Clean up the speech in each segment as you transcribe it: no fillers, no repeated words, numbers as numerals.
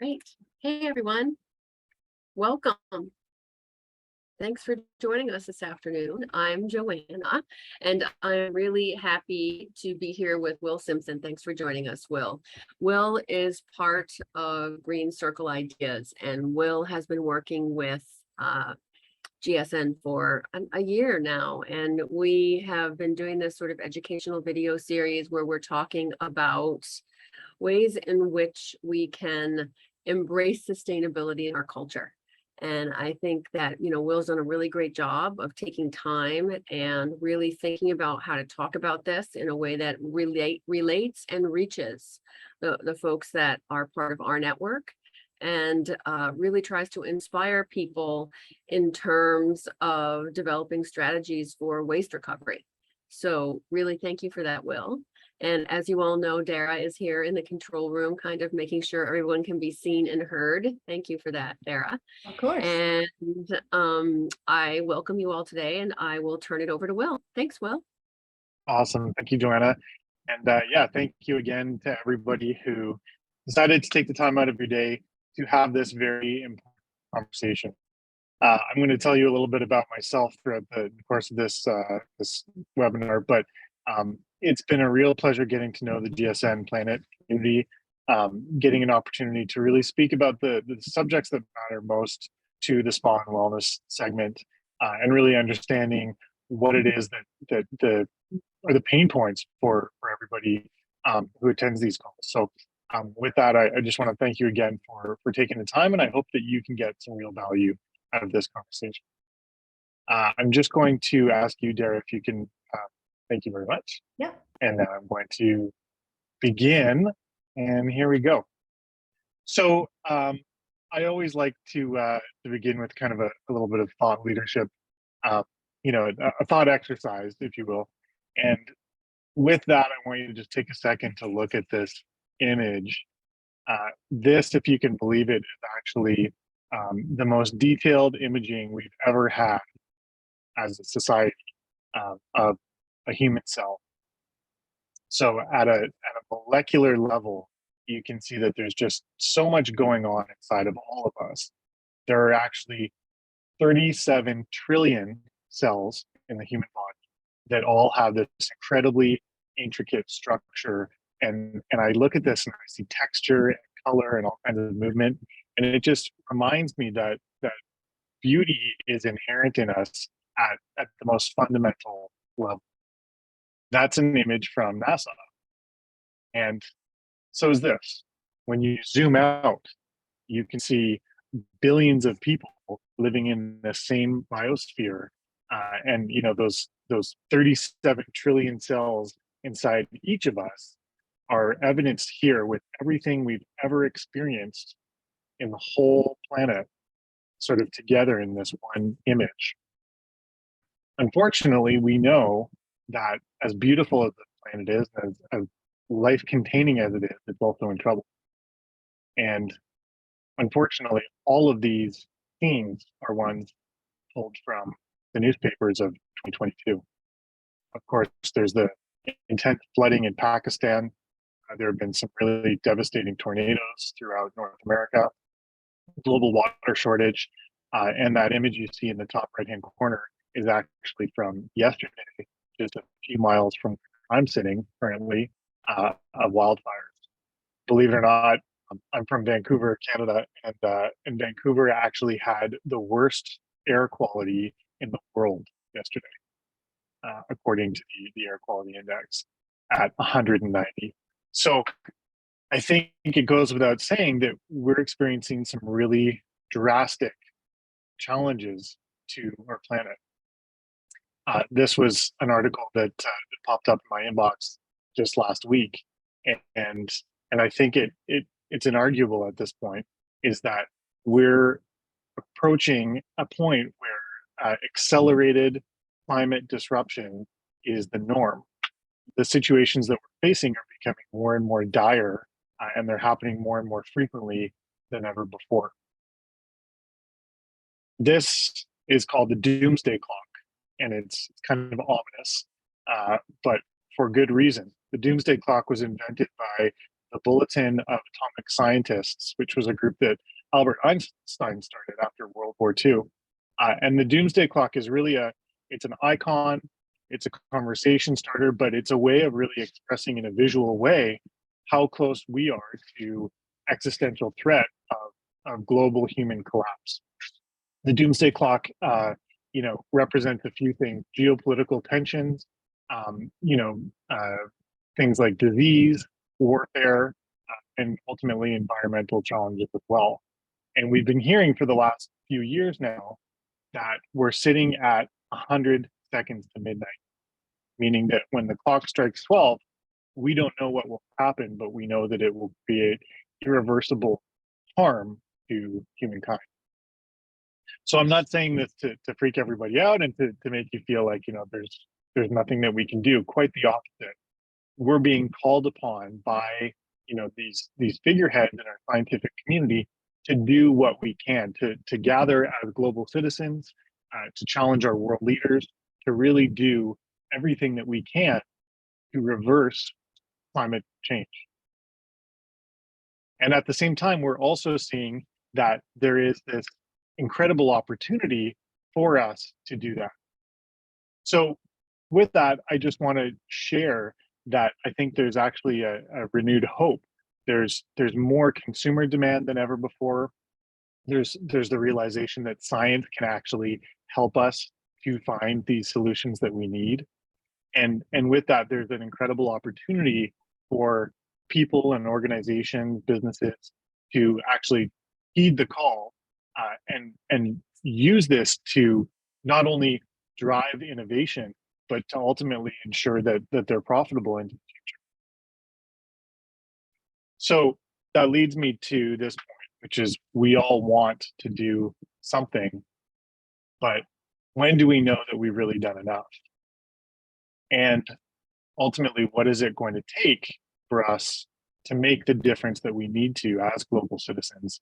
Great. Hey, everyone. Welcome. Thanks for joining us this afternoon. I'm Joanna, and I'm really happy to be here with Will Simpson. Thanks for joining us, Will. Will is part of Green Circle Ideas, and Will has been working with GSN for a year now, and we have been doing this sort of educational video series where we're talking about ways in which we can embrace sustainability in our culture. And I think that, Will's done a really great job of taking time and really thinking about how to talk about this in a way that relates and reaches the folks that are part of our network, and really tries to inspire people in terms of developing strategies for waste recovery. So really thank you for that, Will. And as you all know, Dara is here in the control room, kind of making sure everyone can be seen and heard. Thank you for that, Dara. Of course. And I welcome you all today, and I will turn it over to Will. Thanks, Will. Awesome. Thank you, Joanna. And yeah, thank you again to everybody who decided to take the time out of your day to have this very important conversation. I'm going to tell you a little bit about myself throughout the course of this webinar, but it's been a real pleasure getting to know the GSN Planet community, getting an opportunity to really speak about the subjects that matter most to the spa and wellness segment, and really understanding what it is that are the pain points for everybody who attends these calls. So with that, I just want to thank you again for taking the time, and I hope that you can get some real value out of this conversation. I'm just going to ask you, Dara, if you can, thank you very much. Yeah. And then I'm going to begin, and here we go. So I always like to begin with kind of a little bit of thought leadership, a thought exercise, if you will. And with that, I want you to just take a second to look at this image. This, if you can believe it, is actually the most detailed imaging we've ever had as a society of a human cell. So at a molecular level, you can see that there's just so much going on inside of all of us. There are actually 37 trillion cells in the human body that all have this incredibly intricate structure. And I look at this and I see texture and color and all kinds of movement. And it just reminds me that beauty is inherent in us at the most fundamental level. That's an image from NASA. And so is this. When you zoom out, you can see billions of people living in the same biosphere. And those 37 trillion cells inside each of us are evidenced here with everything we've ever experienced in the whole planet sort of together in this one image. Unfortunately, we know that as beautiful as the planet is, as life-containing as it is, it's also in trouble. And unfortunately, all of these scenes are ones pulled from the newspapers of 2022. Of course, there's the intense flooding in Pakistan. There have been some really devastating tornadoes throughout North America, global water shortage, and that image you see in the top right-hand corner is actually from yesterday, just a few miles from where I'm sitting currently, of wildfires. Believe it or not, I'm from Vancouver, Canada, and Vancouver actually had the worst air quality in the world yesterday, according to the air quality index at 190. So I think it goes without saying that we're experiencing some really drastic challenges to our planet. This was an article that popped up in my inbox just last week, and I think it's inarguable at this point is that we're approaching a point where accelerated climate disruption is the norm. The situations that we're facing are becoming more and more dire, and they're happening more and more frequently than ever before. This is called the doomsday clock, and it's kind of ominous, but for good reason. The doomsday clock was invented by the Bulletin of Atomic Scientists, which was a group that Albert Einstein started after World War II. And the doomsday clock is really it's an icon, it's a conversation starter, but it's a way of really expressing in a visual way how close we are to existential threat of global human collapse. The doomsday clock, represents a few things: geopolitical tensions, um, you know, uh, things like disease, warfare, and ultimately environmental challenges as well. And we've been hearing for the last few years now that we're sitting at 100 seconds to midnight, meaning that when the clock strikes 12, we don't know what will happen, but we know that it will create irreversible harm to humankind. So I'm not saying this to freak everybody out and to make you feel like, there's nothing that we can do. Quite the opposite. We're being called upon by, these figureheads in our scientific community to do what we can, to gather as global citizens, to challenge our world leaders, to really do everything that we can to reverse climate change. And at the same time, we're also seeing that there is this incredible opportunity for us to do that. So with that, I just want to share that I think there's actually a renewed hope. There's more consumer demand than ever before. There's the realization that science can actually help us to find these solutions that we need. And with that, there's an incredible opportunity for people and organizations, businesses to actually heed the call, and use this to not only drive innovation, but to ultimately ensure that they're profitable into the future. So that leads me to this point, which is we all want to do something, but when do we know that we've really done enough? And ultimately, what is it going to take for us to make the difference that we need to as global citizens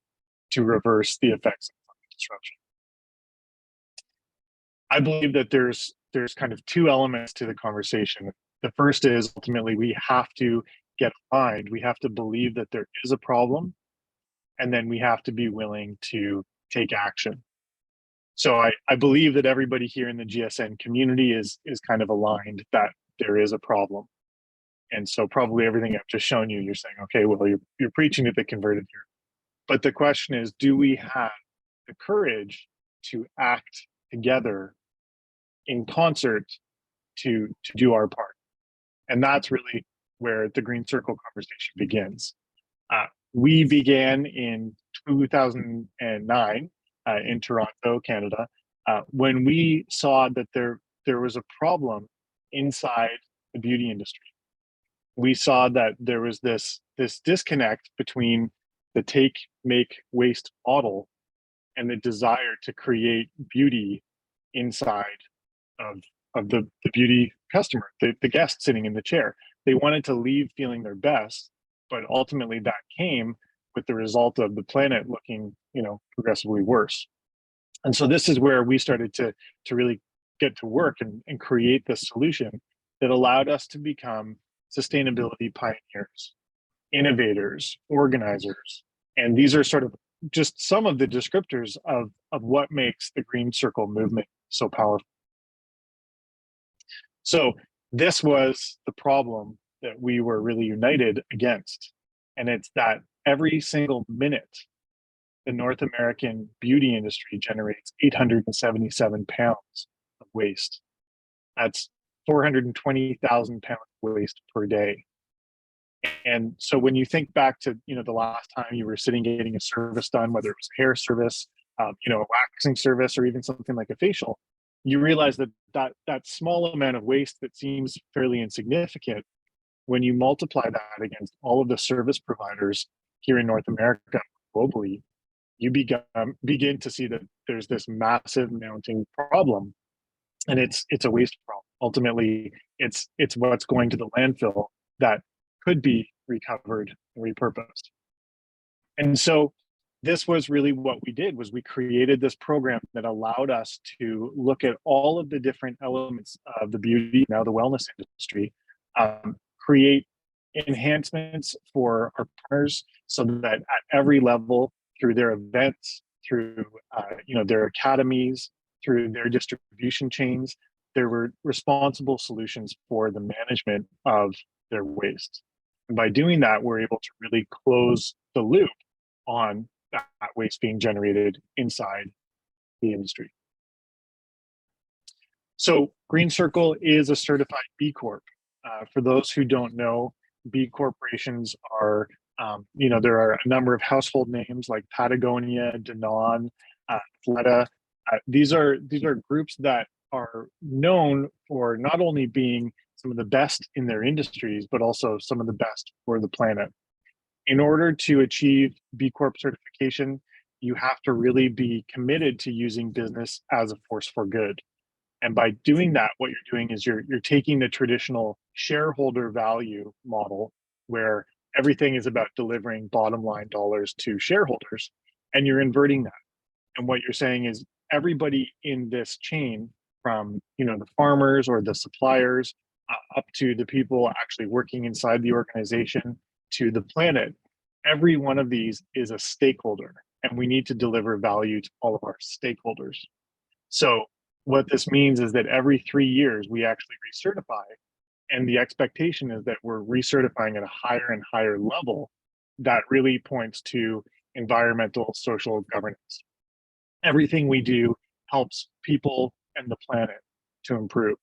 to reverse the effects of climate disruption? I believe that there's kind of two elements to the conversation. The first is ultimately we have to get aligned. We have to believe that there is a problem, and then we have to be willing to take action. So I believe that everybody here in the GSN community is kind of aligned that there is a problem. And so probably everything I've just shown you, you're saying, okay, well, you're preaching to the converted here. But the question is, do we have the courage to act together in concert to do our part? And that's really where the Green Circle conversation begins. We began in 2009 in Toronto, Canada, when we saw that there was a problem inside the beauty industry. We saw that there was this disconnect between the take, make, waste model and the desire to create beauty inside of the beauty customer, the guest sitting in the chair. They wanted to leave feeling their best, but ultimately that came with the result of the planet looking, progressively worse. And so this is where we started to really get to work and create this solution that allowed us to become sustainability pioneers, innovators, organizers. And these are sort of just some of the descriptors of what makes the Green Circle movement so powerful. So this was the problem that we were really united against. And it's that every single minute, the North American beauty industry generates 877 pounds of waste. That's 420,000 pounds of waste per day. And so when you think back to, the last time you were sitting getting a service done, whether it was a hair service, a waxing service, or even something like a facial, you realize that small amount of waste that seems fairly insignificant, when you multiply that against all of the service providers here in North America, globally, you begin to see that there's this massive mounting problem, and it's a waste problem. Ultimately, it's what's going to the landfill that could be recovered and repurposed. And so this was really what we did, was we created this program that allowed us to look at all of the different elements of the beauty, now the wellness industry, create enhancements for our partners so that at every level, through their events, through their academies, through their distribution chains, there were responsible solutions for the management of their waste. And by doing that, we're able to really close the loop on that waste being generated inside the industry. So Green Circle is a certified B Corp. For those who don't know, B corporations are, there are a number of household names like Patagonia, Danone, Fleta. These are groups that are known for not only being some of the best in their industries, but also some of the best for the planet. In order to achieve B Corp certification, you have to really be committed to using business as a force for good. And by doing that, what you're doing is you're taking the traditional shareholder value model where everything is about delivering bottom line dollars to shareholders, and you're inverting that. And what you're saying is everybody in this chain, from the farmers or the suppliers up to the people actually working inside the organization to the planet, every one of these is a stakeholder, and we need to deliver value to all of our stakeholders. So what this means is that every 3 years we actually recertify, and the expectation is that we're recertifying at a higher and higher level that really points to environmental, social governance. Everything we do helps people and the planet to improve.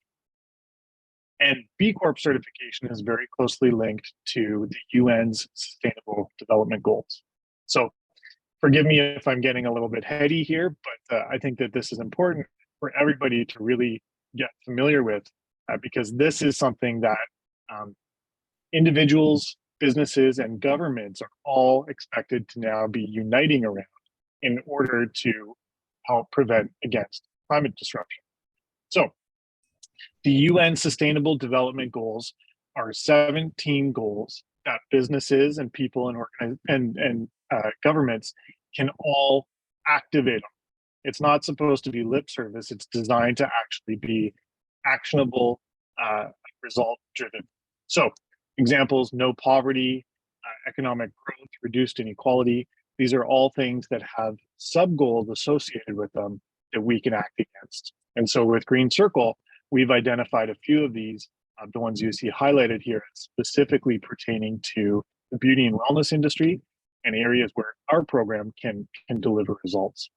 And B Corp certification is very closely linked to the UN's Sustainable Development Goals. So forgive me if I'm getting a little bit heady here, but I think that this is important for everybody to really get familiar with, because this is something that individuals, businesses, and governments are all expected to now be uniting around in order to help prevent against climate disruption. So the UN Sustainable Development Goals are 17 goals that businesses and people and governments can all activate on. It's not supposed to be lip service. It's designed to actually be actionable, result driven. So examples: no poverty, economic growth, reduced inequality. These are all things that have sub goals associated with them that we can act against. And so with Green Circle, we've identified a few of these, the ones you see highlighted here, specifically pertaining to the beauty and wellness industry and areas where our program can deliver results.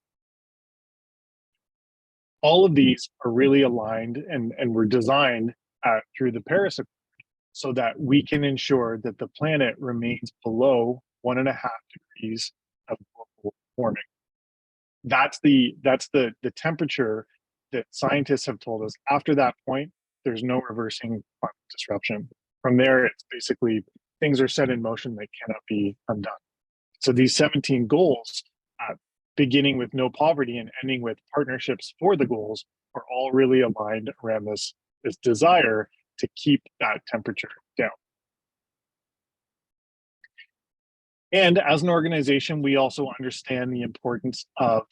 All of these are really aligned and were designed through the Paris Accord so that we can ensure that the planet remains below 1.5 degrees of global warming. That's the temperature that scientists have told us. After that point, there's no reversing climate disruption. From there, it's basically things are set in motion that cannot be undone. So these 17 goals, beginning with no poverty and ending with partnerships for the goals, are all really aligned around this desire to keep that temperature down. And as an organization, we also understand the importance of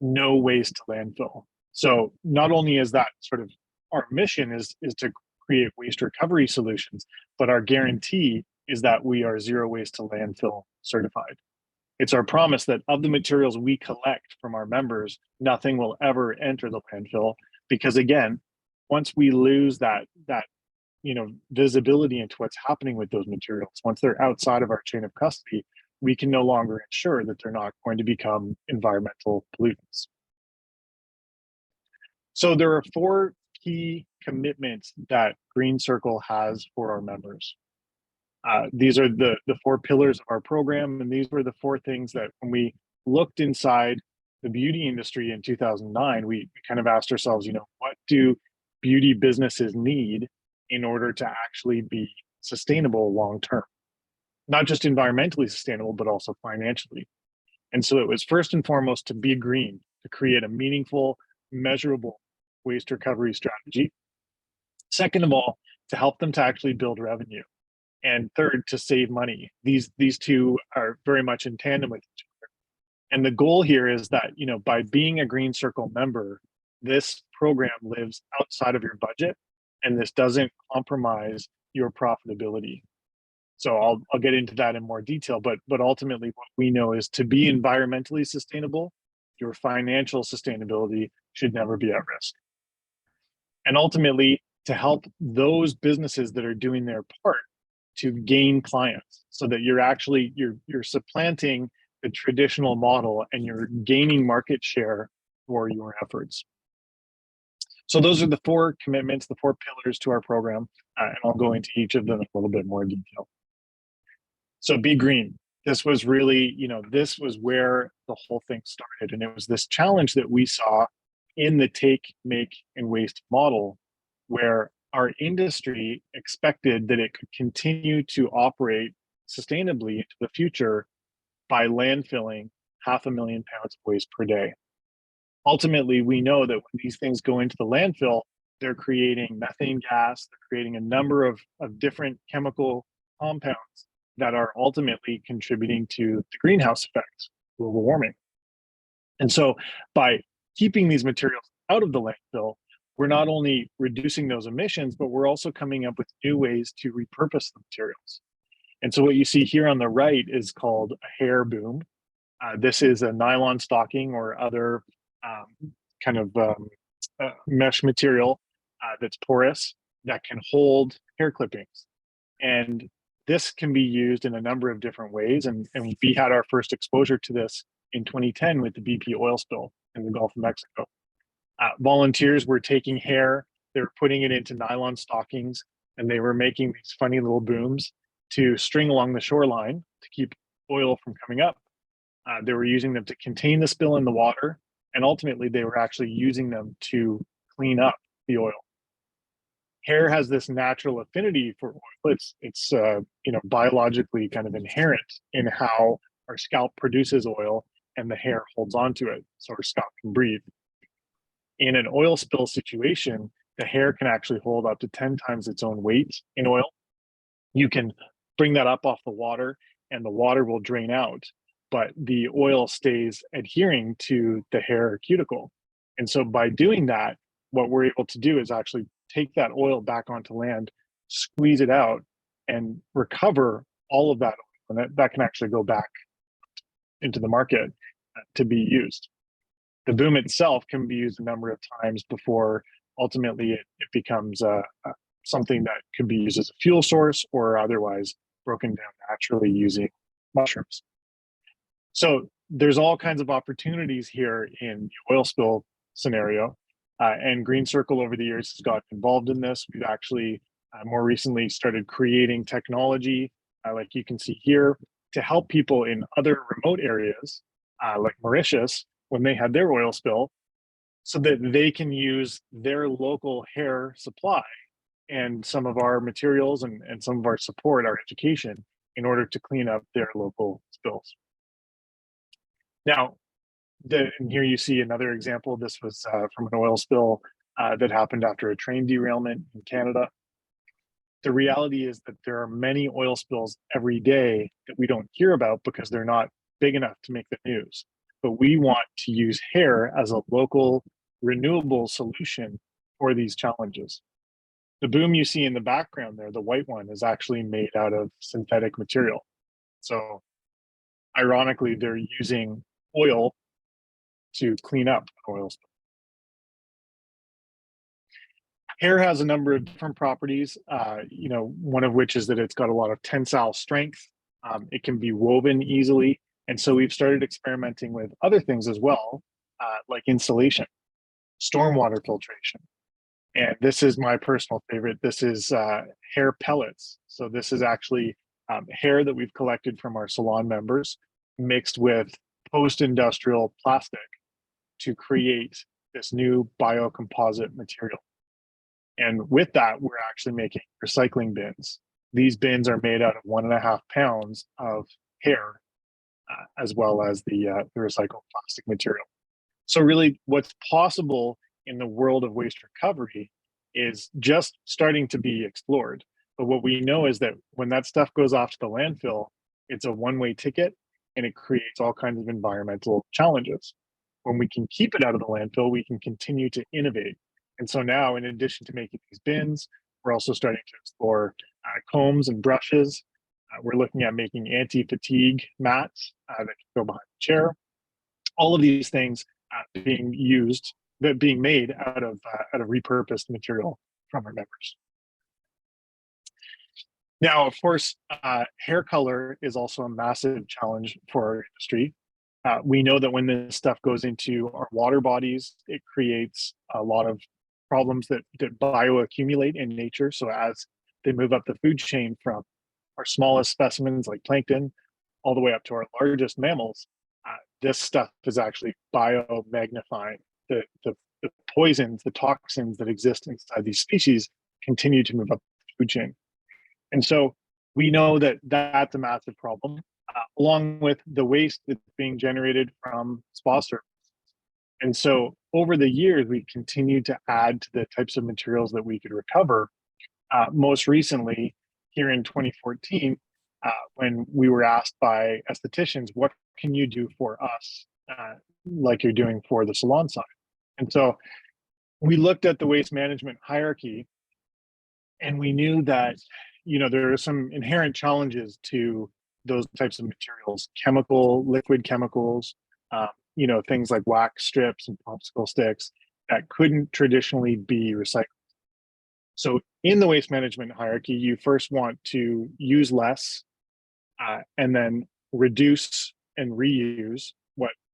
no waste to landfill. So not only is that sort of our mission is to create waste recovery solutions, but our guarantee is that we are zero waste to landfill certified. It's our promise that of the materials we collect from our members, nothing will ever enter the landfill, because again, once we lose that visibility into what's happening with those materials, once they're outside of our chain of custody, we can no longer ensure that they're not going to become environmental pollutants. So there are 4 key commitments that Green Circle has for our members. These are the 4 pillars of our program, and these were the 4 things that when we looked inside the beauty industry in 2009, we kind of asked ourselves, what do beauty businesses need in order to actually be sustainable long term? Not just environmentally sustainable, but also financially. And so it was first and foremost to be green, to create a meaningful, measurable waste recovery strategy. Second of all, to help them to actually build revenue. And third, to save money. These 2 are very much in tandem with each other. And the goal here is that, by being a Green Circle member, this program lives outside of your budget, and this doesn't compromise your profitability. So I'll get into that in more detail, but ultimately what we know is to be environmentally sustainable, your financial sustainability should never be at risk. And ultimately to help those businesses that are doing their part to gain clients so that you're supplanting the traditional model and you're gaining market share for your efforts. So those are the four commitments, the four pillars to our program, and I'll go into each of them in a little bit more detail. So be green. This was really, this was where the whole thing started. And it was this challenge that we saw in the take, make, and waste model, where our industry expected that it could continue to operate sustainably into the future by landfilling 500,000 pounds of waste per day. Ultimately, we know that when these things go into the landfill, they're creating methane gas, they're creating a number of different chemical compounds that are ultimately contributing to the greenhouse effect, global warming. And so by keeping these materials out of the landfill, we're not only reducing those emissions, but we're also coming up with new ways to repurpose the materials. And so what you see here on the right is called a hair boom. This is a nylon stocking or other mesh material that's porous that can hold hair clippings. And this can be used in a number of different ways. And we had our first exposure to this in 2010 with the BP oil spill in the Gulf of Mexico. Volunteers were taking hair, they were putting it into nylon stockings, and they were making these funny little booms to string along the shoreline to keep oil from coming up. They were using them to contain the spill in the water, and ultimately they were actually using them to clean up the oil. Hair has this natural affinity for oil. It's biologically kind of inherent in how our scalp produces oil, and the hair holds onto it so our scalp can breathe. In an oil spill situation, the hair can actually hold up to 10 times its own weight in oil. You can bring that up off the water and the water will drain out, but the oil stays adhering to the hair cuticle. And so by doing that, what we're able to do is actually take that oil back onto land, squeeze it out, and recover all of that oil. And that can actually go back into the market to be used. The boom itself can be used a number of times before ultimately it becomes something that could be used as a fuel source or otherwise broken down naturally using mushrooms. So there's all kinds of opportunities here in the oil spill scenario. And Green Circle over the years has gotten involved in this. We've actually more recently started creating technology, like you can see here, to help people in other remote areas, like Mauritius, when they had their oil spill, so that they can use their local hair supply and some of our materials and some of our support, our education, in order to clean up their local spills. Now, and here you see another example. This was from an oil spill that happened after a train derailment in Canada. The reality is that there are many oil spills every day that we don't hear about because they're not big enough to make the news. But we want to use hair as a local renewable solution for these challenges. The boom you see in the background there, the white one, is actually made out of synthetic material. So ironically, they're using oil to clean up oil spill. Hair has a number of different properties, one of which is that it's got a lot of tensile strength. It can be woven easily. And so we've started experimenting with other things as well, like insulation, stormwater filtration. And this is my personal favorite. This is hair pellets. So this is actually hair that we've collected from our salon members mixed with post-industrial plastic to create this new biocomposite material. And with that, we're actually making recycling bins. These bins are made out of 1.5 pounds of hair, as well as the recycled plastic material. So really what's possible in the world of waste recovery is just starting to be explored. But what we know is that when that stuff goes off to the landfill, it's a one-way ticket and it creates all kinds of environmental challenges. When we can keep it out of the landfill, we can continue to innovate. And so now, in addition to making these bins, we're also starting to explore combs and brushes, We're looking at making anti-fatigue mats that can go behind the chair. All of these things being made out of repurposed material from our members. Now, of course, hair color is also a massive challenge for our industry. We know that when this stuff goes into our water bodies, it creates a lot of problems that bioaccumulate in nature. So as they move up the food chain from our smallest specimens like plankton all the way up to our largest mammals, this stuff is actually biomagnifying. The poisons, the toxins that exist inside these species continue to move up the food chain. And so we know that that's a massive problem, along with the waste that's being generated from spa services. And so over the years, we've continued to add to the types of materials that we could recover. Most recently, here in 2014, when we were asked by estheticians, what can you do for us, like you're doing for the salon side? And so we looked at the waste management hierarchy, and we knew that there are some inherent challenges to those types of materials, liquid chemicals, things like wax strips and popsicle sticks that couldn't traditionally be recycled. So in the waste management hierarchy, you first want to use less, and then reduce and reuse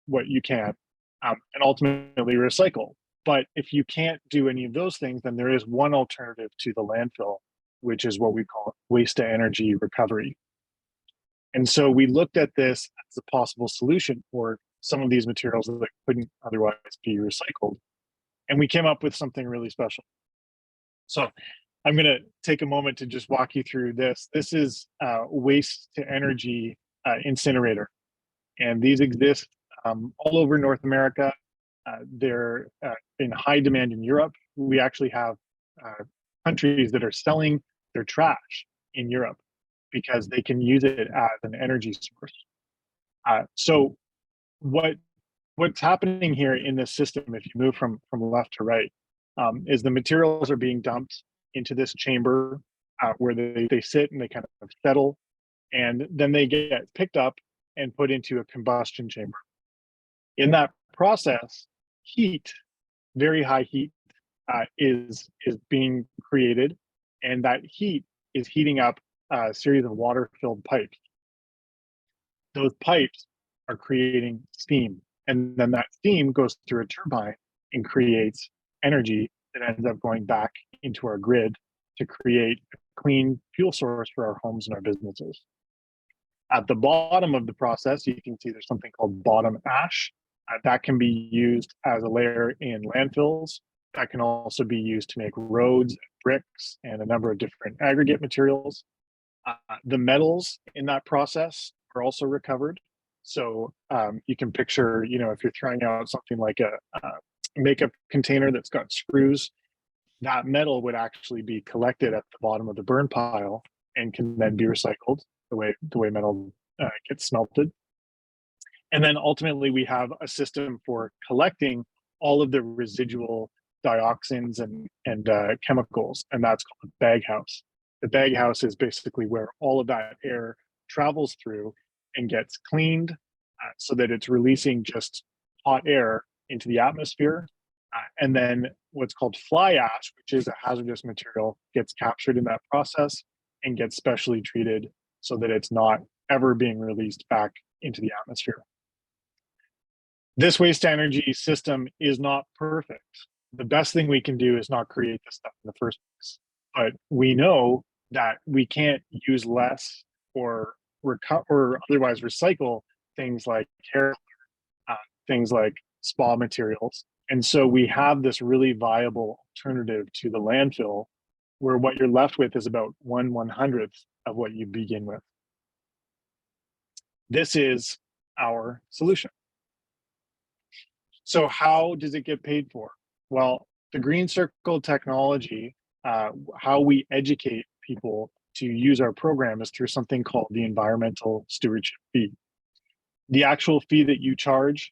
what you can, and ultimately recycle. But if you can't do any of those things, then there is one alternative to the landfill, which is what we call waste to energy recovery. And so we looked at this as a possible solution for some of these materials that couldn't otherwise be recycled. And we came up with something really special. So I'm going to take a moment to just walk you through this. This is waste to energy incinerator. And these exist all over North America. They're in high demand in Europe. We actually have countries that are selling their trash in Europe because they can use it as an energy source. So what's happening here in this system, if you move from left to right, is the materials are being dumped into this chamber where they sit and they kind of settle, and then they get picked up and put into a combustion chamber. In that process, heat, very high heat, is being created, and that heat is heating up a series of water-filled pipes. Those pipes are creating steam, and then that steam goes through a turbine and creates energy that ends up going back into our grid to create a clean fuel source for our homes and our businesses. At the bottom of the process, you can see there's something called bottom ash. That can be used as a layer in landfills. That can also be used to make roads, bricks, and a number of different aggregate materials. The metals in that process are also recovered. So you can picture, if you're throwing out something like a makeup container that's got screws, that metal would actually be collected at the bottom of the burn pile and can then be recycled the way metal gets smelted. And then ultimately we have a system for collecting all of the residual dioxins and chemicals, and that's called a bag house. The bag house is basically where all of that air travels through and gets cleaned so that it's releasing just hot air into the atmosphere. And then what's called fly ash, which is a hazardous material, gets captured in that process and gets specially treated so that it's not ever being released back into the atmosphere. This waste to energy system is not perfect. The best thing we can do is not create this stuff in the first place. But we know that we can't use less or otherwise recycle things like hair, things like spa materials. And so we have this really viable alternative to the landfill, where what you're left with is about 1/100th of what you begin with. This is our solution. So how does it get paid for? Well, the Green Circle technology, how we educate people to use our program is through something called the environmental stewardship fee. The actual fee that you charge,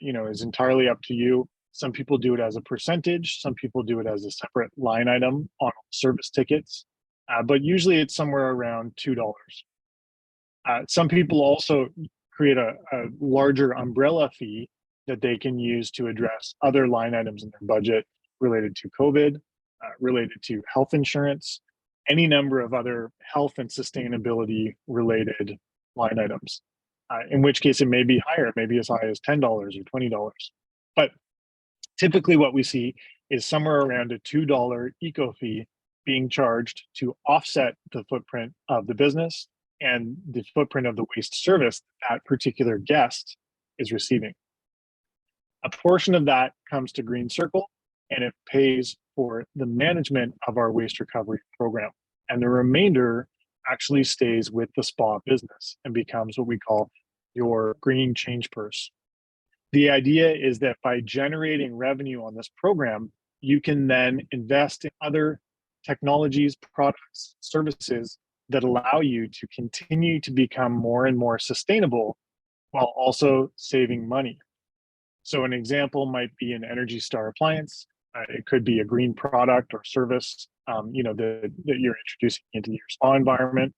is entirely up to you. Some people do it as a percentage. Some people do it as a separate line item on service tickets, but usually it's somewhere around $2. Some people also create a larger umbrella fee that they can use to address other line items in their budget related to COVID, related to health insurance, any number of other health and sustainability related line items. In which case it may be higher, maybe as high as $10 or $20. But typically what we see is somewhere around a $2 eco fee being charged to offset the footprint of the business and the footprint of the waste service that particular guest is receiving. A portion of that comes to Green Circle, and it pays for the management of our waste recovery program. And the remainder actually stays with the spa business and becomes what we call your green change purse. The idea is that by generating revenue on this program, you can then invest in other technologies, products, services that allow you to continue to become more and more sustainable while also saving money. So an example might be an Energy Star appliance. It could be a green product or service, that you're introducing into your spa environment.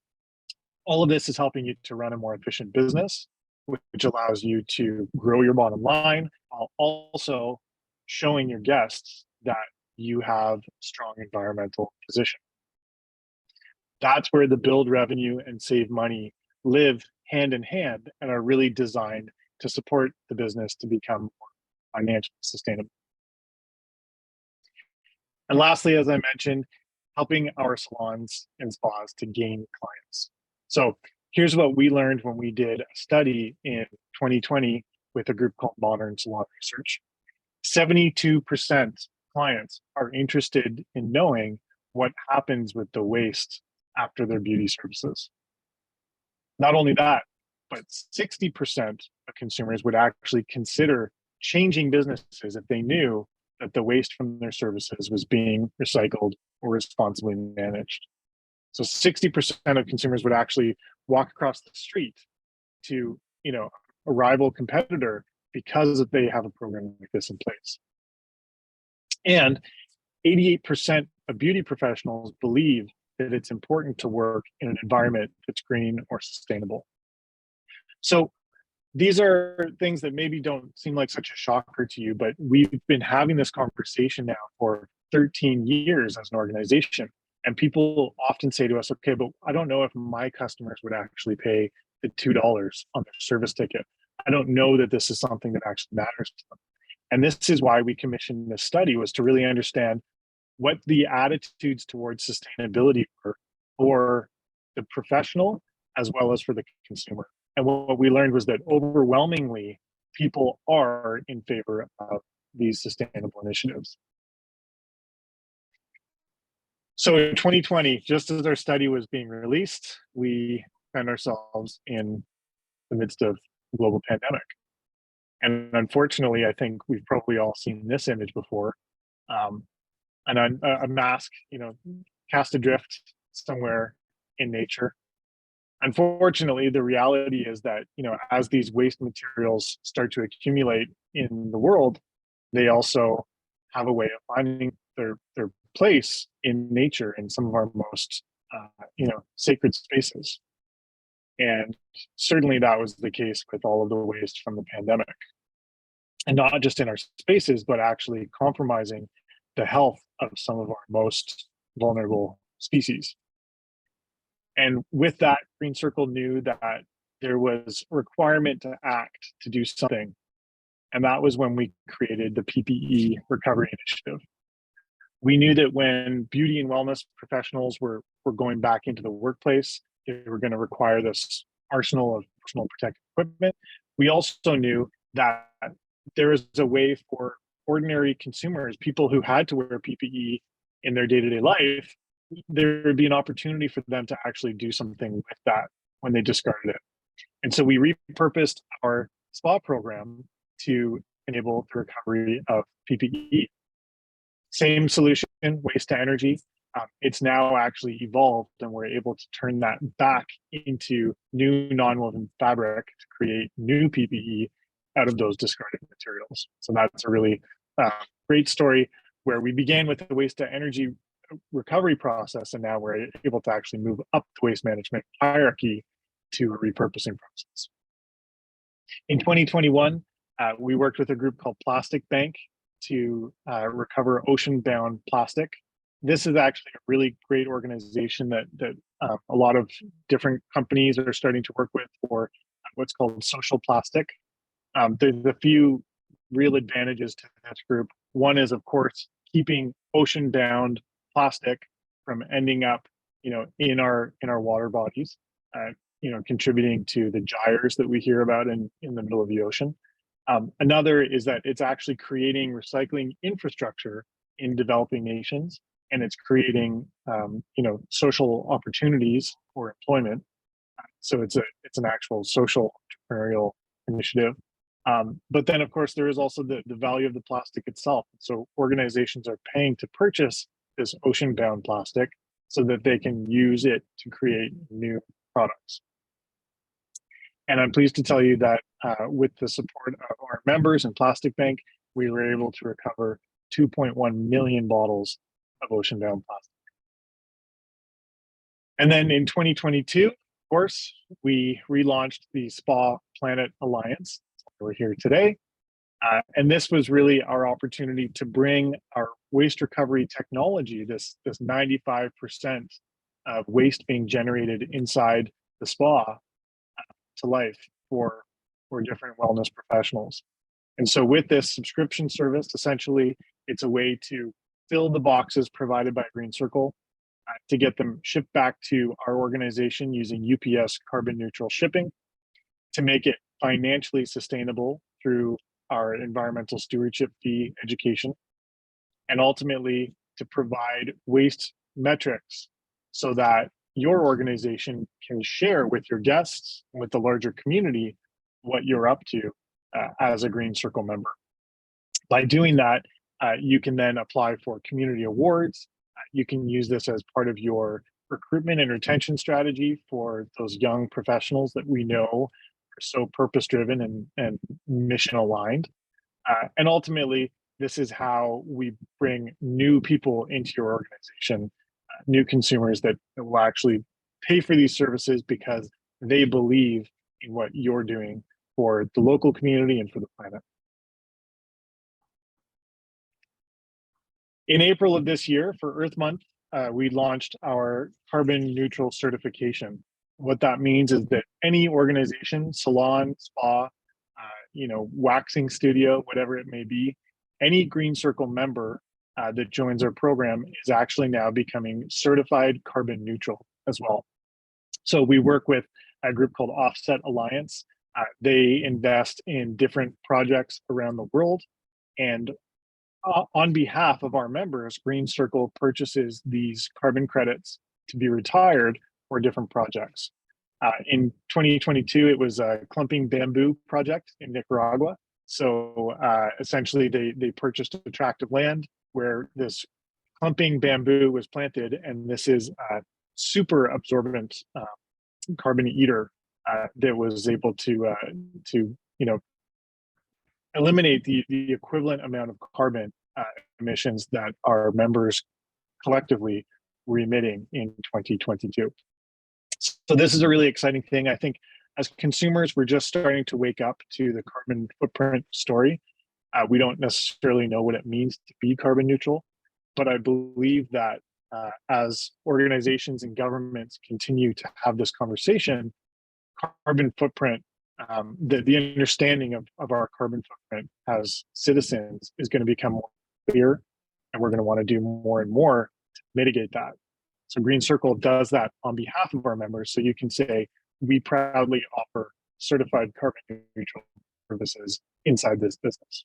All of this is helping you to run a more efficient business, which allows you to grow your bottom line while also showing your guests that you have a strong environmental position. That's where the build revenue and save money live hand in hand and are really designed to support the business to become more financially sustainable. And lastly, as I mentioned, helping our salons and spas to gain clients. So here's what we learned when we did a study in 2020 with a group called Modern Salon Research. 72% clients are interested in knowing what happens with the waste after their beauty services. Not only that, but 60% of consumers would actually consider changing businesses if they knew that the waste from their services was being recycled or responsibly managed. So 60% of consumers would actually walk across the street to, a rival competitor because they have a program like this in place. And 88% of beauty professionals believe that it's important to work in an environment that's green or sustainable. So these are things that maybe don't seem like such a shocker to you, but we've been having this conversation now for 13 years as an organization. And people often say to us, okay, but I don't know if my customers would actually pay the $2 on their service ticket. I don't know that this is something that actually matters to them. And this is why we commissioned this study, was to really understand what the attitudes towards sustainability were for the professional as well as for the consumer. And what we learned was that overwhelmingly, people are in favor of these sustainable initiatives. So in 2020, just as our study was being released, we found ourselves in the midst of a global pandemic. And unfortunately, I think we've probably all seen this image before. And a mask, cast adrift somewhere in nature. Unfortunately, the reality is that, as these waste materials start to accumulate in the world, they also have a way of finding their place in nature in some of our most, sacred spaces. And certainly that was the case with all of the waste from the pandemic. And not just in our spaces, but actually compromising the health of some of our most vulnerable species. And with that, Green Circle knew that there was a requirement to act, to do something. And that was when we created the PPE Recovery Initiative. We knew that when beauty and wellness professionals were going back into the workplace, they were going to require this arsenal of personal protective equipment. We also knew that there is a way for ordinary consumers, people who had to wear PPE in their day-to-day life, there would be an opportunity for them to actually do something with that when they discarded it. And so we repurposed our spa program to enable the recovery of PPE. Same solution, waste to energy. It's now actually evolved, and we're able to turn that back into new non-woven fabric to create new PPE out of those discarded materials. So that's a really great story where we began with the waste to energy recovery process, and now we're able to actually move up the waste management hierarchy to a repurposing process. In 2021, we worked with a group called Plastic Bank to recover ocean-bound plastic. This is actually a really great organization that a lot of different companies are starting to work with for what's called social plastic. There's a few real advantages to this group. One is, of course, keeping ocean-bound plastic from ending up, in our water bodies, contributing to the gyres that we hear about in the middle of the ocean. Another is that it's actually creating recycling infrastructure in developing nations, and it's creating, social opportunities for employment. So it's an actual social entrepreneurial initiative. But then, of course, there is also the value of the plastic itself. So organizations are paying to purchase this ocean-bound plastic so that they can use it to create new products. And I'm pleased to tell you that with the support of our members and Plastic Bank, we were able to recover 2.1 million bottles of ocean-bound plastic. And then in 2022, of course, we relaunched the SPA Planet Alliance. We're here today. And this was really our opportunity to bring our waste recovery technology, this 95% of waste being generated inside the spa, to life for different wellness professionals. And so with this subscription service, essentially, it's a way to fill the boxes provided by Green Circle to get them shipped back to our organization using UPS carbon neutral shipping, to make it financially sustainable through our environmental stewardship fee education, and ultimately to provide waste metrics so that your organization can share with your guests and with the larger community what you're up to as a Green Circle member. By doing that, you can then apply for community awards. You can use this as part of your recruitment and retention strategy for those young professionals that we know are so purpose-driven and mission-aligned. And ultimately, this is how we bring new people into your organization, new consumers that will actually pay for these services because they believe in what you're doing for the local community and for the planet. In April of this year, for Earth Month, we launched our carbon neutral certification. What that means is that any organization, salon, spa, waxing studio, whatever it may be, any Green Circle member that joins our program is actually now becoming certified carbon neutral as well. So we work with a group called Offset Alliance. They invest in different projects around the world, and on behalf of our members, Green Circle purchases these carbon credits to be retired for different projects. In 2022, it was a clumping bamboo project in Nicaragua. So essentially, they purchased a tract of land where this clumping bamboo was planted, and this is a super absorbent carbon eater that was able to eliminate the equivalent amount of carbon emissions that our members collectively were emitting in 2022. So this is a really exciting thing. I think as consumers, we're just starting to wake up to the carbon footprint story. We don't necessarily know what it means to be carbon neutral, but I believe that as organizations and governments continue to have this conversation, carbon footprint, the understanding of our carbon footprint as citizens is going to become more clear, and we're going to want to do more and more to mitigate that. So Green Circle does that on behalf of our members. So you can say, we proudly offer certified carbon neutral services inside this business.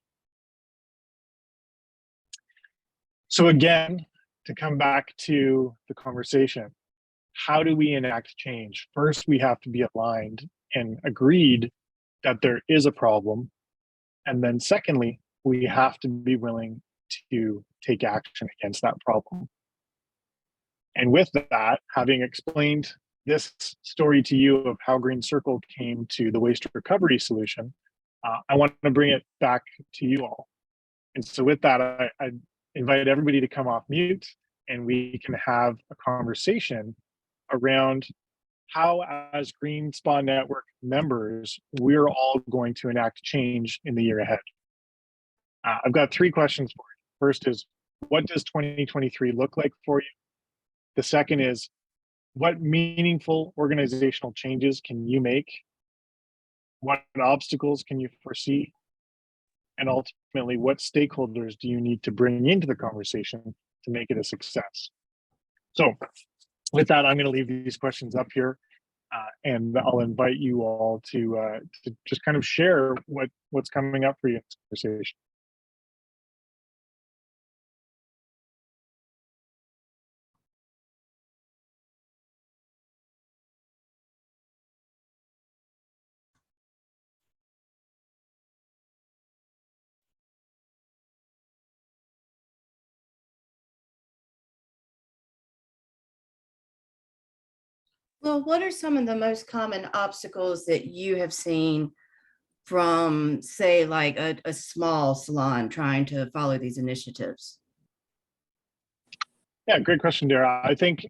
So again, to come back to the conversation, how do we enact change? First, we have to be aligned and agreed that there is a problem. And then secondly, we have to be willing to take action against that problem. And with that, having explained this story to you of how Green Circle came to the waste recovery solution, I want to bring it back to you all. And so with that, I invite everybody to come off mute, and we can have a conversation around how, as Green Spa Network members, we're all going to enact change in the year ahead. I've got 3 questions for you. First is, what does 2023 look like for you? The second is, what meaningful organizational changes can you make? What obstacles can you foresee? And ultimately, what stakeholders do you need to bring into the conversation to make it a success? So with that, I'm going to leave these questions up here, and I'll invite you all to just kind of share what's coming up for you in this conversation. Well, what are some of the most common obstacles that you have seen from, say, like a small salon trying to follow these initiatives? Yeah, great question, Dara. I think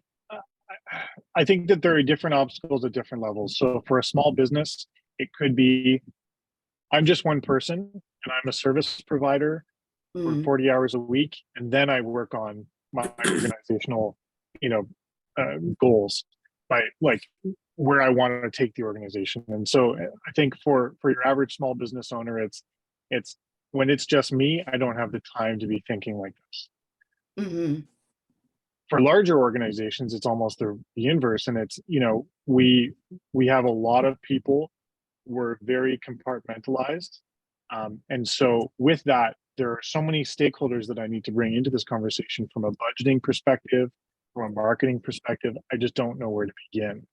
that there are different obstacles at different levels. So for a small business, it could be, I'm just one person and I'm a service provider for Mhm. 40 hours a week, and then I work on my organizational, you know, goals, by like where I want to take the organization. And so I think for your average small business owner, it's when it's just me, I don't have the time to be thinking like this. Mhm. For larger organizations, it's almost the inverse, and it's, we have a lot of people. We're very compartmentalized, and so with that, there are so many stakeholders that I need to bring into this conversation, from a budgeting perspective, from a marketing perspective. I just don't know where to begin.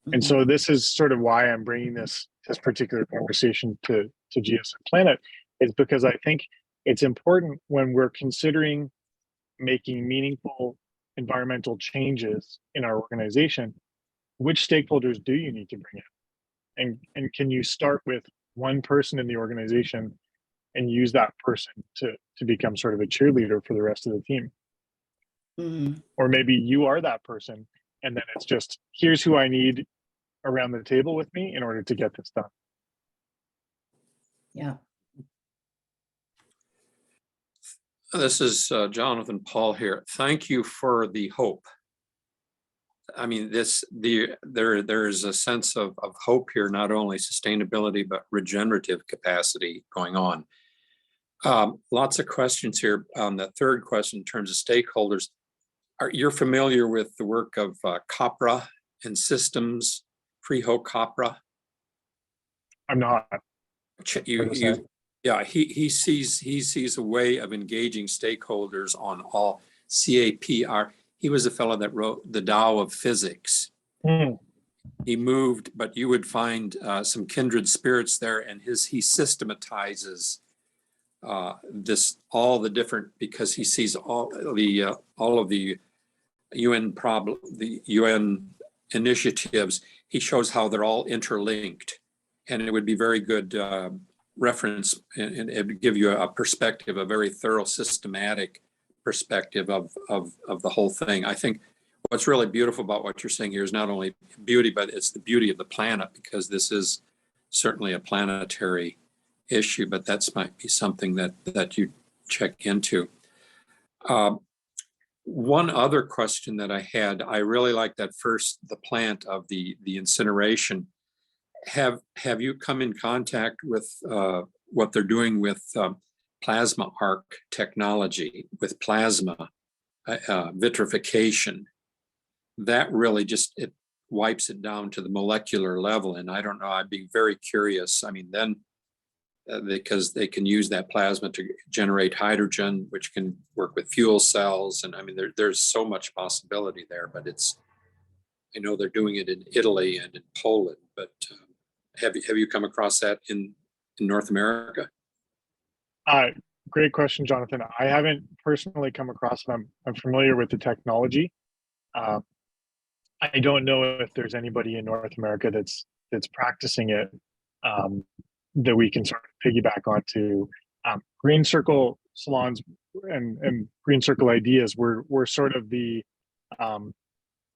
And Mhm. so this is sort of why I'm bringing this particular conversation to GSN Planet, is because I think it's important when we're considering making meaningful environmental changes in our organization, which stakeholders do you need to bring in? And can you start with one person in the organization and use that person to become sort of a cheerleader for the rest of the team? Mhm. Or maybe you are that person, and then it's just, here's who I need around the table with me in order to get this done. Yeah. This is Jonathan Paul here. Thank you for the hope. I mean, there is a sense of hope here, not only sustainability, but regenerative capacity going on. Lots of questions here. On the third question, in terms of stakeholders, you're familiar with the work of COPRA and systems, Friho COPRA? I'm not. Yeah, he sees a way of engaging stakeholders on all CAPR. He was a fellow that wrote the Tao of Physics. Mm. He moved, but you would find some kindred spirits there, and he systematizes all the different, because he sees all of the UN initiatives. He shows how they're all interlinked, and it would be very good reference, and it would give you a perspective, a very thorough, systematic perspective of the whole thing. I think what's really beautiful about what you're saying here is not only beauty, but it's the beauty of the planet, because this is certainly a planetary issue, but that's might be something that you check into. One other question that I had, I really like that first, the plant of the incineration. Have you come in contact with what they're doing with plasma arc technology, with plasma vitrification? That really just, it wipes it down to the molecular level. And I don't know, I'd be very curious. I mean, then because they can use that plasma to generate hydrogen, which can work with fuel cells. And I mean, there's so much possibility there, but I know they're doing it in Italy and in Poland, but have you come across that in North America? Great question, Jonathan. I haven't personally come across it. I'm familiar with the technology. I don't know if there's anybody in North America that's practicing it, that we can sort of piggyback onto. Green Circle salons and Green Circle ideas. We're sort of the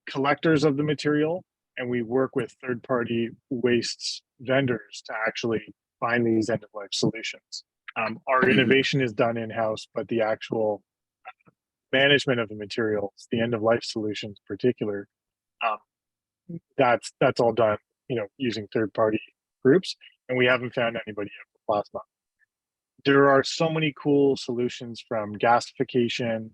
collectors of the material, and we work with third-party waste vendors to actually find these end-of-life solutions. Our innovation is done in-house, but the actual management of the materials, the end-of-life solutions in particular, that's all done, using third-party groups, and we haven't found anybody yet for plasma. There are so many cool solutions, from gasification,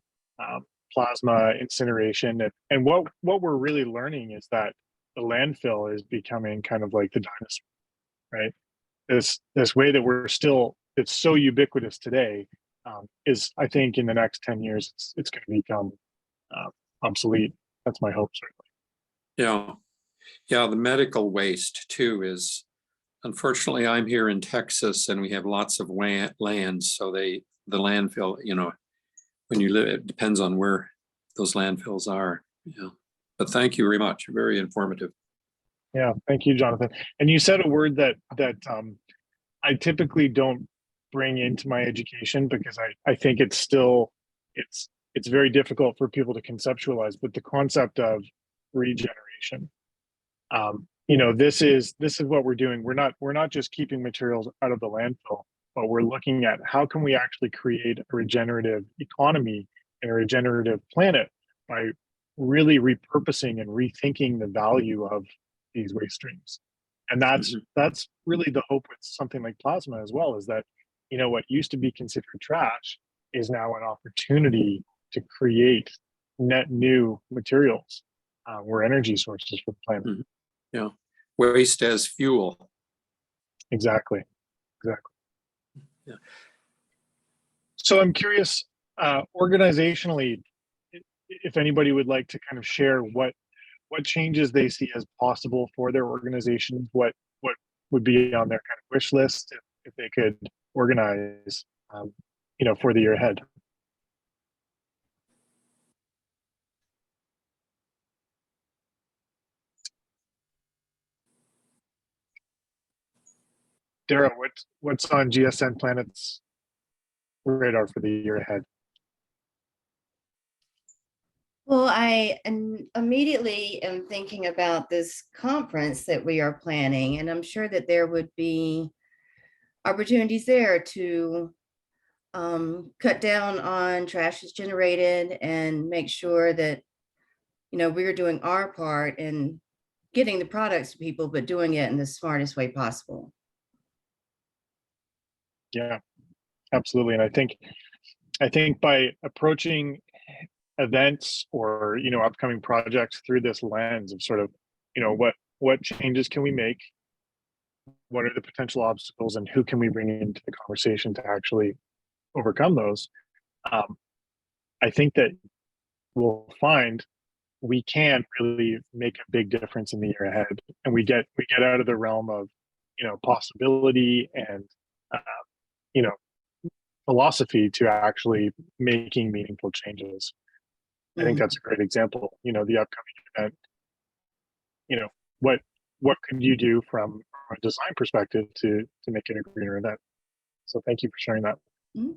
plasma incineration, and what we're really learning is that the landfill is becoming kind of like the dinosaur, right? This way that it's so ubiquitous today, is, I think, in the next 10 years it's going to become obsolete. That's my hope, certainly. Yeah, the medical waste too is, unfortunately, I'm here in Texas and we have lots of land, so the landfill, when you live, it depends on where those landfills are. But thank you very much. Very informative. Yeah, thank you, Jonathan. And you said a word that I typically don't bring into my education, because I think it's very difficult for people to conceptualize, but the concept of regeneration. This is what we're doing. We're not just keeping materials out of the landfill, but we're looking at how can we actually create a regenerative economy and a regenerative planet by really repurposing and rethinking the value of these waste streams. And that's really the hope with something like plasma as well, is that what used to be considered trash is now an opportunity to create net new materials. We're energy sources for the planet. Yeah, waste as fuel. Exactly. Yeah. So I'm curious, organizationally, if anybody would like to kind of share what changes they see as possible for their organizations, what would be on their kind of wish list if they could organize, for the year ahead. Dara, what's on GSN Planet's radar for the year ahead? Well, I immediately am thinking about this conference that we are planning, and I'm sure that there would be opportunities there to cut down on trash is generated and make sure that, we're doing our part in getting the products to people, but doing it in the smartest way possible. Yeah, absolutely. And I think by approaching events or upcoming projects through this lens of sort of what changes can we make, what are the potential obstacles, and who can we bring into the conversation to actually overcome those, I think that we'll find we can really make a big difference in the year ahead, and we get out of the realm of possibility and philosophy to actually making meaningful changes. I think that's a great example. The upcoming event, what could you do from a design perspective to make it a greener event? So thank you for sharing that.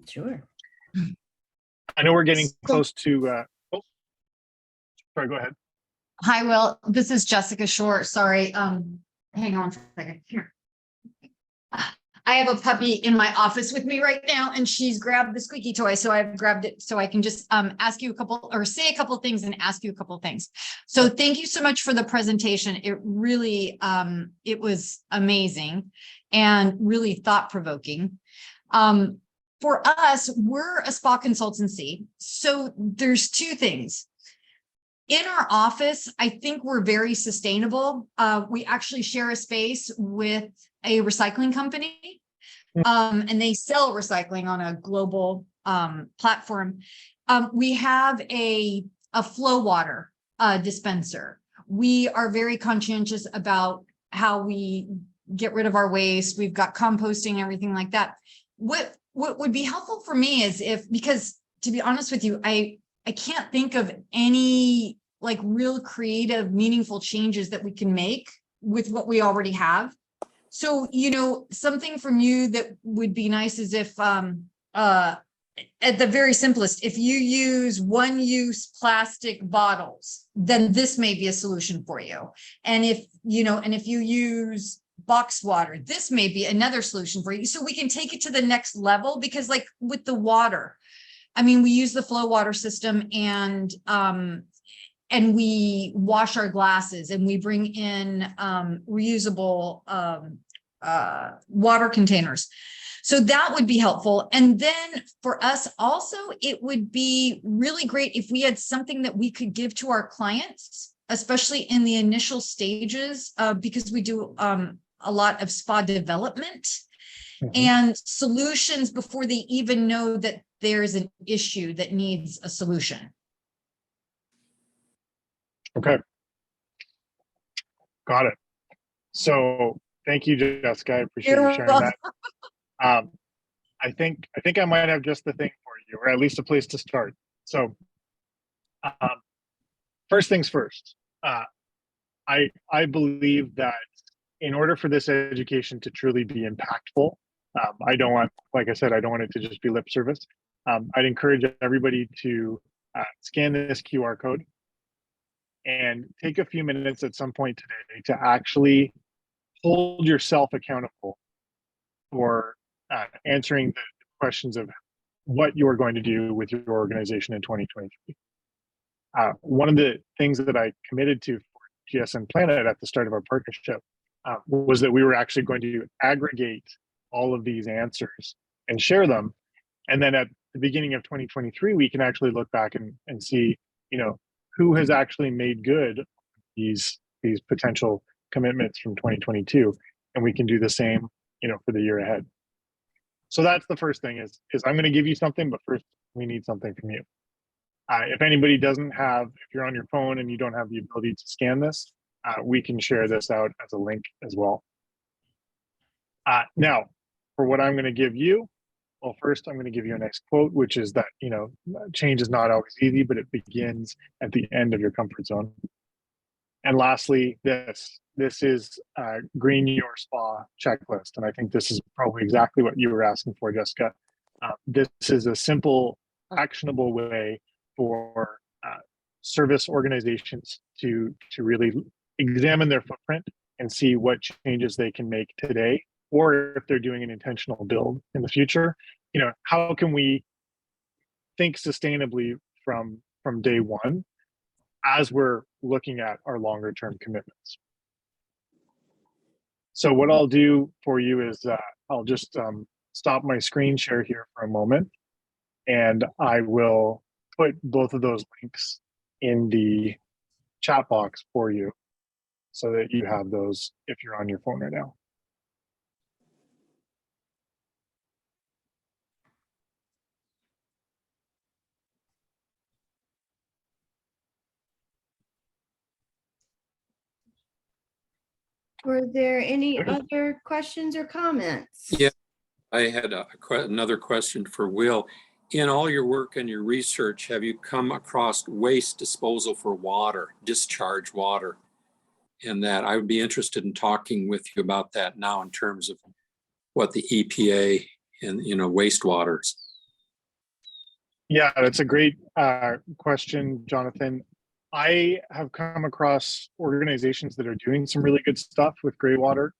Sure. I know we're getting close to sorry, go ahead. Hi, Will. This is Jessica Short. Sorry. Hang on for a second here. I have a puppy in my office with me right now, and she's grabbed the squeaky toy. So I've grabbed it so I can just ask you say a couple things and ask you a couple things. So thank you so much for the presentation. It really, it was amazing and really thought-provoking. For us, we're a spa consultancy. So there's two things. In our office, I think we're very sustainable. We actually share a space with a recycling company, and they sell recycling on a global platform. We have a flow water dispenser. We are very conscientious about how we get rid of our waste. We've got composting, everything like that. What would be helpful for me is because to be honest with you, I can't think of any like real creative, meaningful changes that we can make with what we already have. So, something from you that would be nice is if at the very simplest, if you use one-use plastic bottles, then this may be a solution for you. And if you use box water, this may be another solution for you. So we can take it to the next level, because like with the water, I mean, we use the flow water system, and we wash our glasses, and we bring in reusable water containers. So that would be helpful. And then for us also, it would be really great if we had something that we could give to our clients, especially in the initial stages, because we do a lot of spa development and solutions before they even know that there's an issue that needs a solution. Okay. Got it. So thank you, Jessica. I appreciate you sharing that. I think I might have just the thing for you, or at least a place to start. So first things first, I believe that in order for this education to truly be impactful, I don't want, like I said, I don't want it to just be lip service. I'd encourage everybody to scan this QR code and take a few minutes at some point today to actually hold yourself accountable for answering the questions of what you're going to do with your organization in 2023. One of the things that I committed to for GSN Planet at the start of our partnership was that we were actually going to aggregate all of these answers and share them. And then at the beginning of 2023, we can actually look back and see, who has actually made good these potential commitments from 2022. And we can do the same, for the year ahead. So that's the first thing is I'm going to give you something, but first we need something from you. If anybody doesn't have, if you're on your phone and you don't have the ability to scan this, we can share this out as a link as well. Now, for what I'm going to give you, well, first I'm going to give you a nice quote, which is that, change is not always easy, but it begins at the end of your comfort zone. And lastly, this is Green Your Spa checklist. And I think this is probably exactly what you were asking for, Jessica. This is a simple, actionable way for service organizations to really examine their footprint and see what changes they can make today, or if they're doing an intentional build in the future. How can we think sustainably from day one as we're looking at our longer term commitments? So what I'll do for you is I'll just stop my screen share here for a moment, and I will put both of those links in the chat box for you so that you have those if you're on your phone right now. Were there any other questions or comments? Yeah. I had another question for Will. In all your work and your research, have you come across waste disposal for water, discharge water? And that I would be interested in talking with you about that now in terms of what the EPA and wastewaters. Yeah, that's a great question, Jonathan. I have come across organizations that are doing some really good stuff with gray water.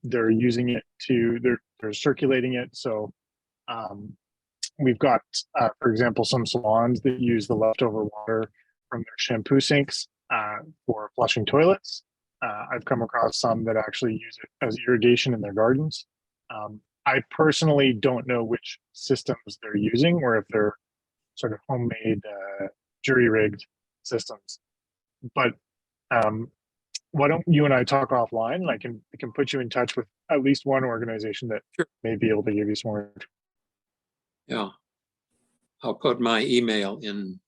They're using it they're circulating it. So we've got, for example, some salons that use the leftover water from their shampoo sinks for flushing toilets. I've come across some that actually use it as irrigation in their gardens. I personally don't know which systems they're using, or if they're sort of homemade, jury-rigged systems. But why don't you and I talk offline, and I can put you in touch with at least one organization that may be able to give you some more. Yeah, I'll put my email in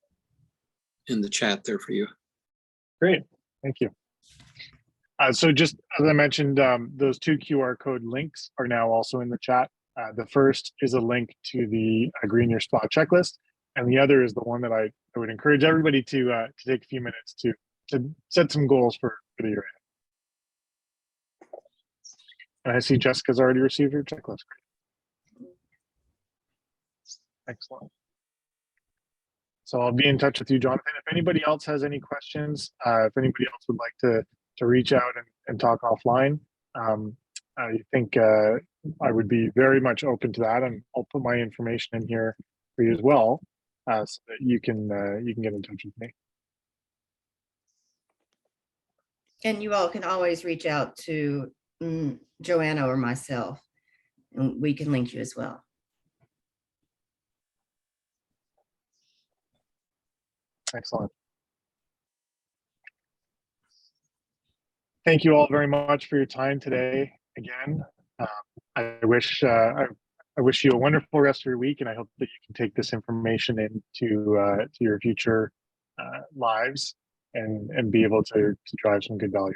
the chat there for you. Great, thank you. So just as I mentioned, those two QR code links are now also in the chat. The first is a link to the Green Your Spa checklist, and the other is the one that I would encourage everybody to take a few minutes to set some goals for the year ahead. And I see Jessica's already received her checklist. Excellent. So I'll be in touch with you, Jonathan. If anybody else has any questions, if anybody else would like to reach out and talk offline, I think I would be very much open to that, and I'll put my information in here for you as well, so that you can get in touch with me. And you all can always reach out to Joanna or myself, and we can link you as well. Excellent. Thank you all very much for your time today. Again, I wish you a wonderful rest of your week, and I hope that you can take this information into to your future lives and be able to drive some good value.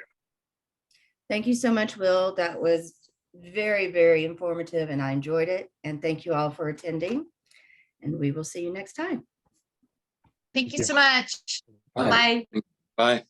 Thank you so much, Will. That was very, very informative, and I enjoyed it. And thank you all for attending. And we will see you next time. Thank you you. so much. Bye. Bye. Bye.